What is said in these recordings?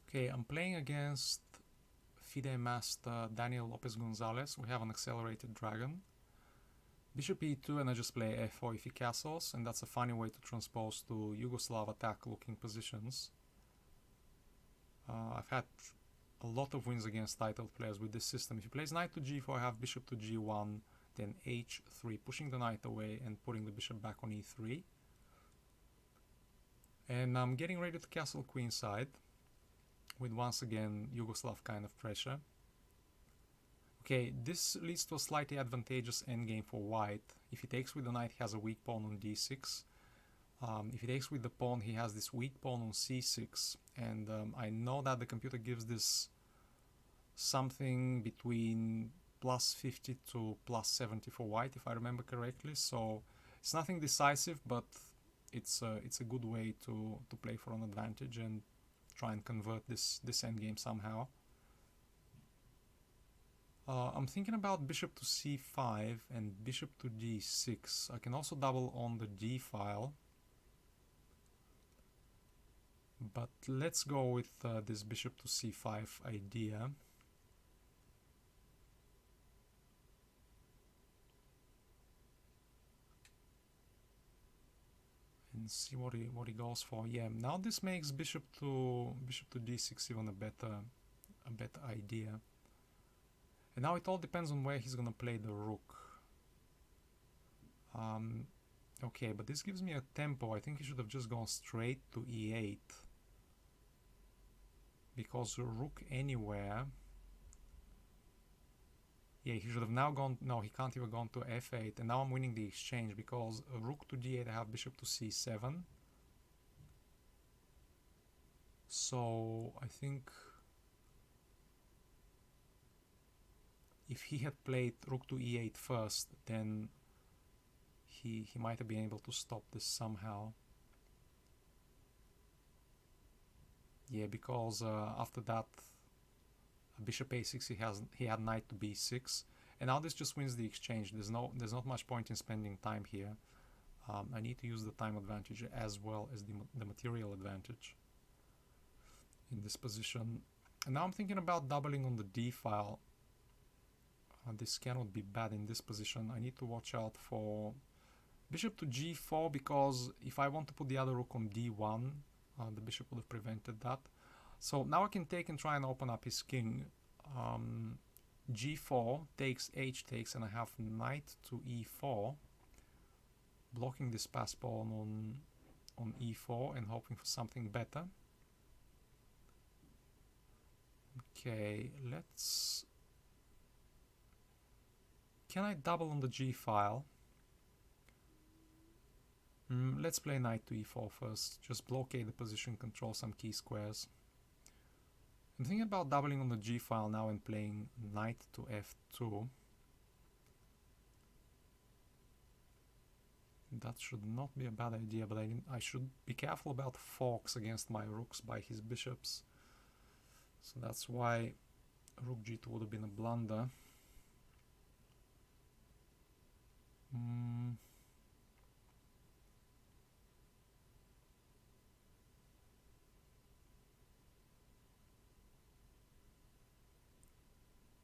Okay, I'm playing against FIDE master Daniel Lopez Gonzalez. We have an accelerated dragon. Bishop e2 and I just play f4 if he castles, and that's a funny way to transpose to Yugoslav attack looking positions. I've had a lot of wins against titled players with this system. If he plays knight to g4, I have bishop to g1, then h3, pushing the knight away and putting the bishop back on e3. And I'm getting ready to castle queenside with once again Yugoslav kind of pressure. Okay, this leads to a slightly advantageous endgame for white. If he takes with the knight, he has a weak pawn on d6. If he takes with the pawn, he has this weak pawn on c6. And I know that the computer gives this something between plus 50 to plus 70 for white, if I remember correctly. So it's nothing decisive, but it's a good way to play for an advantage and try and convert this endgame somehow. I'm thinking about bishop to c5 and bishop to d6. I can also double on the d file. But let's go with this bishop to c5 idea. And see what he goes for. Yeah, now this makes bishop to d6 even a better idea. And now it all depends on where he's gonna play the rook. Okay, but this gives me a tempo. I think he should have just gone straight to e8. Because rook anywhere... Yeah, he should have now gone... No, he can't even gone to f8. And now I'm winning the exchange because rook to d8, I have bishop to c7. So I think... if he had played rook to e8 first, then he might have been able to stop this somehow. Yeah, because after that, bishop a6, he had knight to b6, and now this just wins the exchange. There's not much point in spending time here. I need to use the time advantage as well as the material advantage in this position. And now I'm thinking about doubling on the d file. This cannot be bad in this position. I need to watch out for bishop to g4, because if I want to put the other rook on d1, the bishop would have prevented that. So now I can take and try and open up his king. g4 takes, h takes, and I have knight to e4, blocking this pass pawn on e4 and hoping for something better. Okay, let's... Can I double on the g file? Let's play knight to e4 first. Just blockade the position, control some key squares. I'm thinking about doubling on the g file now and playing knight to f2. That should not be a bad idea, but I should be careful about forks against my rooks by his bishops. So that's why rook g2 would have been a blunder.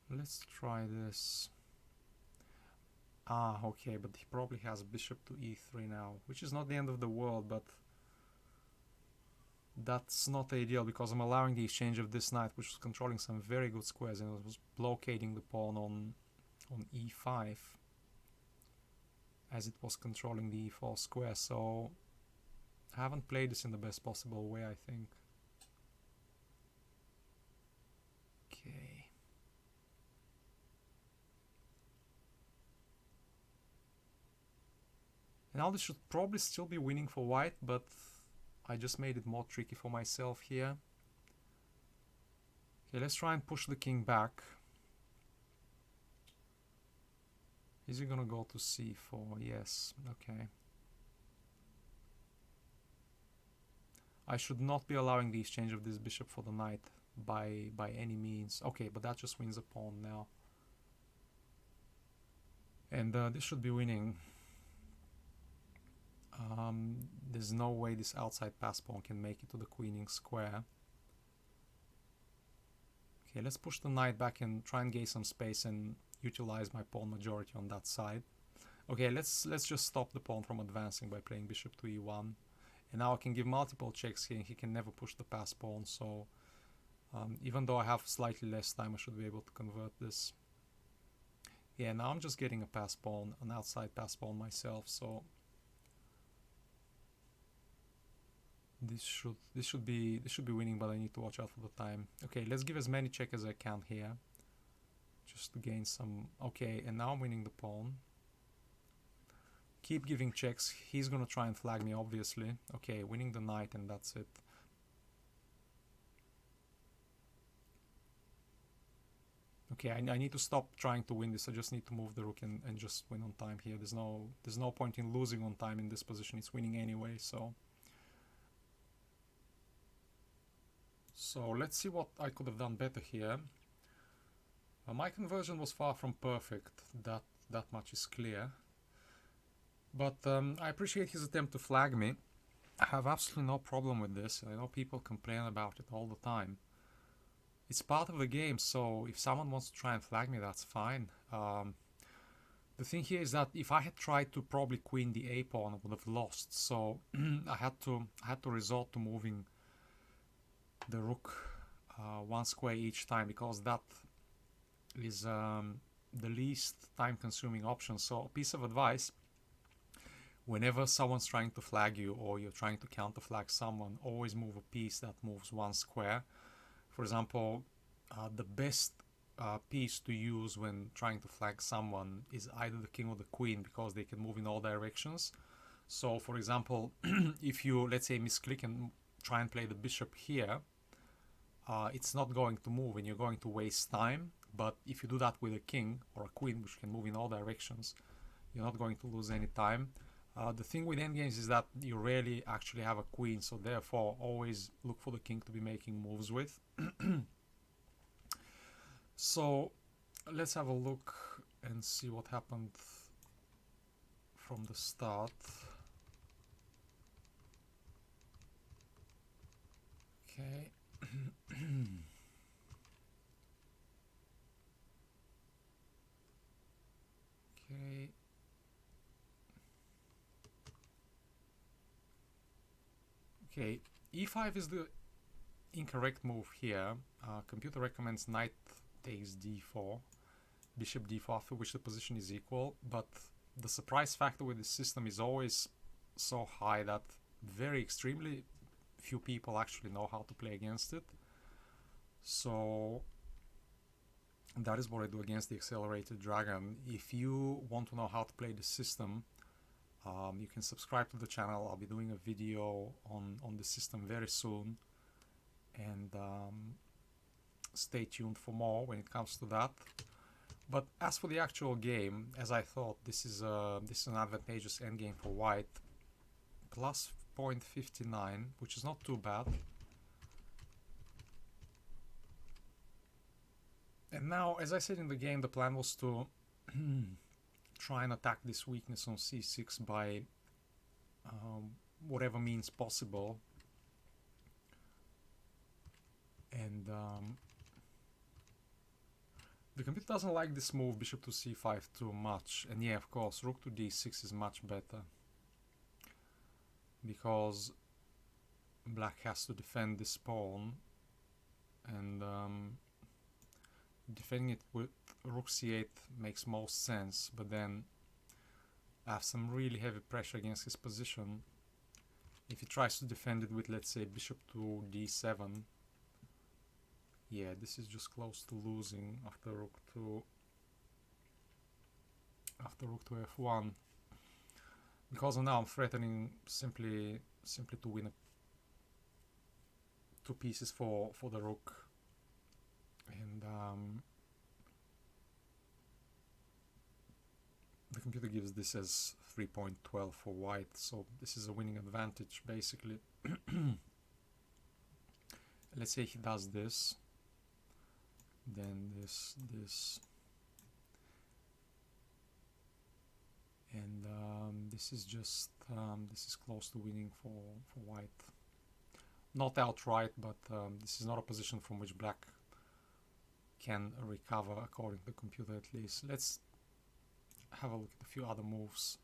Let's try this. Okay, but he probably has bishop to e3 now, which is not the end of the world, but that's not ideal because I'm allowing the exchange of this knight, which was controlling some very good squares, and it was blockading the pawn on e5 as it was controlling the e4 square. So I haven't played this in the best possible way, I think. Okay. Now this should probably still be winning for white, but I just made it more tricky for myself here. Okay, let's try and push the king back. Is he gonna go to c4? Yes, okay. I should not be allowing the exchange of this bishop for the knight by any means. Okay, but that just wins a pawn now. And this should be winning. There's no way this outside pass pawn can make it to the queening square. Okay, let's push the knight back and try and gain some space and utilize my pawn majority on that side. Okay, let's just stop the pawn from advancing by playing bishop to e1. And now I can give multiple checks here and he can never push the pass pawn, so even though I have slightly less time, I should be able to convert this. Yeah, now I'm just getting a pass pawn, an outside pass pawn myself, so this should be winning, but I need to watch out for the time. Okay, let's give as many checks as I can here, just to gain some. Okay, and now I'm winning the pawn. Keep giving checks. He's gonna try and flag me, obviously. Okay, winning the knight, and that's it. Okay, I need to stop trying to win this. I just need to move the rook and just win on time here. There's no point in losing on time in this position. It's winning anyway, so let's see what I could have done better here. My conversion was far from perfect. That much is clear. But I appreciate his attempt to flag me. I have absolutely no problem with this. I know people complain about it all the time. It's part of the game, so if someone wants to try and flag me, that's fine. The thing here is that if I had tried to probably queen the a pawn, I would have lost. So I had to resort to moving the rook one square each time, because that is the least time-consuming option. So a piece of advice: whenever someone's trying to flag you or you're trying to counter flag someone, always move a piece that moves one square. For example, the best piece to use when trying to flag someone is either the king or the queen, because they can move in all directions. So for example, if you, let's say, misclick and try and play the bishop here, it's not going to move and you're going to waste time. But if you do that with a king or a queen, which can move in all directions, you're not going to lose any time. The thing with endgames is that you rarely actually have a queen, so therefore always look for the king to be making moves with. So let's have a look and see what happened from the start. Okay. Okay. Okay, e5 is the incorrect move here. Computer recommends knight takes d4, bishop d4, after which the position is equal, but the surprise factor with this system is always so high that very extremely few people actually know how to play against it. So that is what I do against the accelerated dragon. If you want to know how to play the system, you can subscribe to the channel. I'll be doing a video on the system very soon, and stay tuned for more when it comes to that. But as for the actual game, as I thought, this is an advantageous endgame for white, plus 0.59, which is not too bad. And now, as I said in the game, the plan was to try and attack this weakness on c6 by whatever means possible. And the computer doesn't like this move, bishop to c5, too much. And yeah, of course, rook to d6 is much better, because black has to defend this pawn, and defending it with rook c8 makes most sense, but then I have some really heavy pressure against his position. If he tries to defend it with, let's say, bishop to d7, yeah, this is just close to losing after rook to f1, because now I'm threatening simply to win two pieces for the rook. And the computer gives this as 3.12 for white, so this is a winning advantage basically. Let's say he does this, then this, and this is just this is close to winning for white. Not outright, but this is not a position from which black can recover according to the computer at least. Let's have a look at a few other moves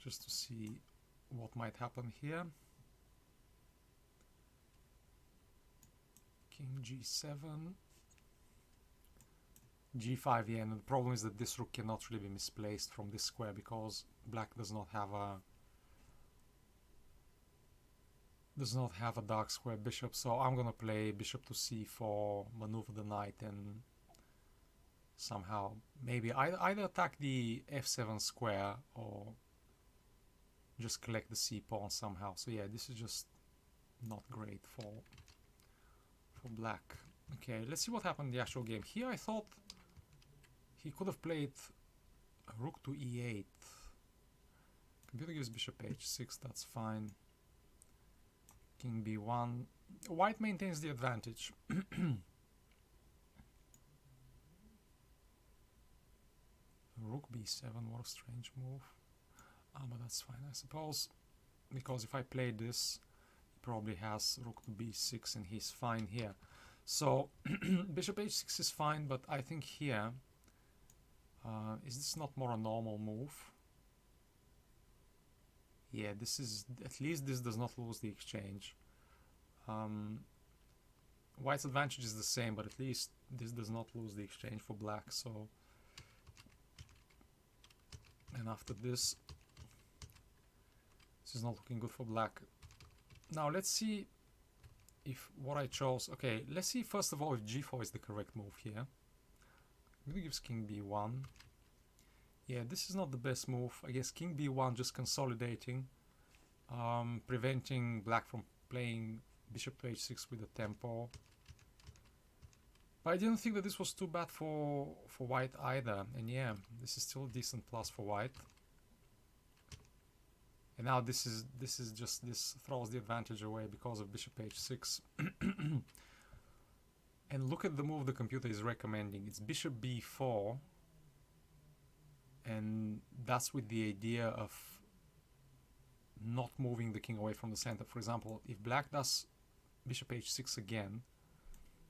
just to see what might happen here. King g7, g5, yeah, and the problem is that this rook cannot really be misplaced from this square because black does not have a dark square bishop, so I'm gonna play bishop to c4, maneuver the knight, and somehow maybe either attack the f7 square or just collect the c pawn somehow. So yeah, this is just not great for black. Okay, let's see what happened in the actual game. Here I thought he could have played rook to e8. Computer gives bishop h6, that's fine. King b1. White maintains the advantage. Rook b7, what a strange move. But that's fine, I suppose, because if I play this, he probably has rook to b6 and he's fine here. So bishop h6 is fine, but I think here, is this not more a normal move? Yeah, this is, at least this does not lose the exchange. White's advantage is the same, but at least this does not lose the exchange for black. So, and after this is not looking good for black. Now let's see if what I chose, okay, let's see first of all if g4 is the correct move here. I'm gonna give king b1. Yeah, this is not the best move. I guess king b1 just consolidating, preventing black from playing bishop to h6 with a tempo. But I didn't think that this was too bad for white either. And yeah, this is still a decent plus for white. And now this throws the advantage away because of bishop h6. And look at the move the computer is recommending. It's bishop b4. And that's with the idea of not moving the king away from the center. For example, if black does bishop h6 again,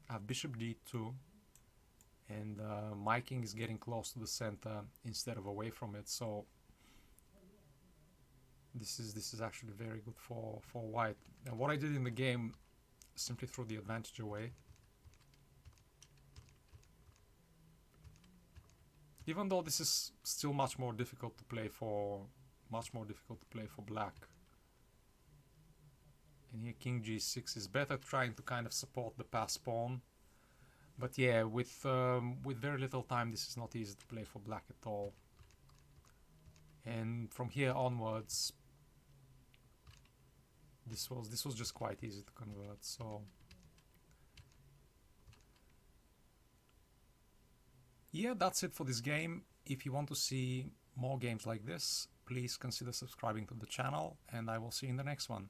I have bishop d2, and my king is getting close to the center instead of away from it. So this is actually very good for white. And what I did in the game simply threw the advantage away. Even though this is still much more difficult to play for black. And here king g6 is better, trying to kind of support the passed pawn. But yeah, with very little time, this is not easy to play for black at all. And from here onwards, this was just quite easy to convert. So yeah, that's it for this game. If you want to see more games like this, please consider subscribing to the channel, and I will see you in the next one.